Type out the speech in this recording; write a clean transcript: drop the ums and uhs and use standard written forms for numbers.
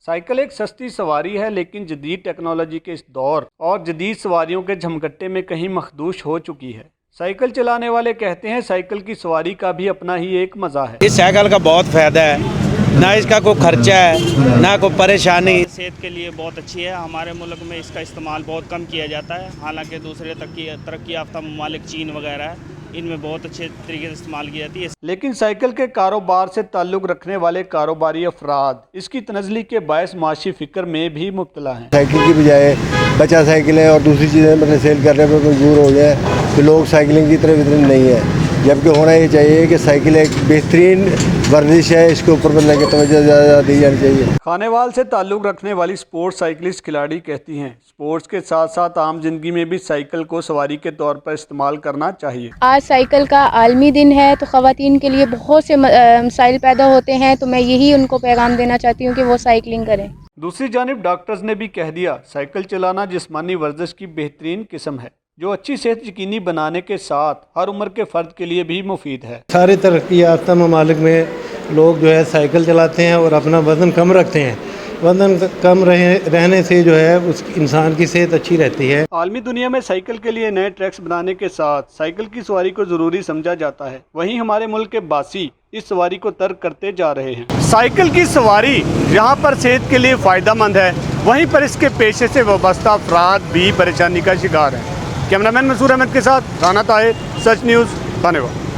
Cycle एक सस्ती सवारी है, लेकिन जदीद टेक्नोलॉजी के इस दौर और जदीद सवारियों के झमघट्टे में कहीं मखदूश हो चुकी है। साइकिल चलाने वाले कहते हैं साइकिल की सवारी का भी अपना ही एक मज़ा है। इस साइकिल का बहुत फ़ायदा है, ना इसका कोई खर्चा है ना कोई परेशानी। सेहत के लिए बहुत अच्छी है। हमारे मुल्क में इसका इस्तेमाल बहुत कम किया जाता है, हालांकि दूसरे तरक्की याफ्ता ममालिक चीन वगैरह है, इनमें बहुत अच्छे तरीके से इस्तेमाल की जाती है। लेकिन साइकिल के कारोबार से ताल्लुक़ रखने वाले कारोबारी अफराद इसकी तनज़ली के बायस माशी फ़िक्र में भी मुब्तला हैं। साइकिल की बजाय बचा साइकिलें और दूसरी चीज़ें मतलब सेल करने पर मजबूर हो गए तो लोग साइकिलिंग की तरफ इतने नहीं है, जबकि होना ये चाहिए कि साइकिल एक बेहतरीन वर्जिश है, इसके ऊपर मतलब की तवज्जो ज़्यादा दी जानी चाहिए। खानेवाल से ताल्लुक़ रखने वाली स्पोर्ट्स साइकिलिस्ट खिलाड़ी कहती हैं स्पोर्ट्स के साथ साथ आम जिंदगी में भी साइकिल को सवारी के तौर पर इस्तेमाल करना चाहिए। आज साइकिल का आलमी दिन है तो ख़वातीन के लिए बहुत से मसाइल पैदा होते हैं, तो मैं यही उनको पैगाम देना चाहती हूँ कि वो साइकिलिंग करें। दूसरी जानिब डॉक्टर्स ने भी कह दिया साइकिल चलाना जिस्मानी वर्जिश की बेहतरीन किस्म है, जो अच्छी सेहत यकीनी बनाने के साथ हर उम्र के फ़र्द के लिए भी मुफीद है। सारे तरक्की याफ्ता ममालिक में लोग जो है साइकिल चलाते हैं और अपना वज़न कम रखते हैं। वज़न कम रहने से जो है उस इंसान की सेहत अच्छी रहती है। आलमी दुनिया में साइकिल के लिए नए ट्रैक्स बनाने के साथ साइकिल की सवारी को ज़रूरी समझा जाता है, वहीं हमारे मुल्क के बासी इस सवारी को तर्क करते जा रहे हैं। साइकिल की सवारी जहाँ पर सेहत के लिए फ़ायदा मंद है, वहीं पर इसके पेशे से वाबस्ता अफराद भी परेशानी का शिकार हैं। कैमरामैन मंसूर अहमद के साथ राना ताहिर, सच न्यूज़, धन्यवाद।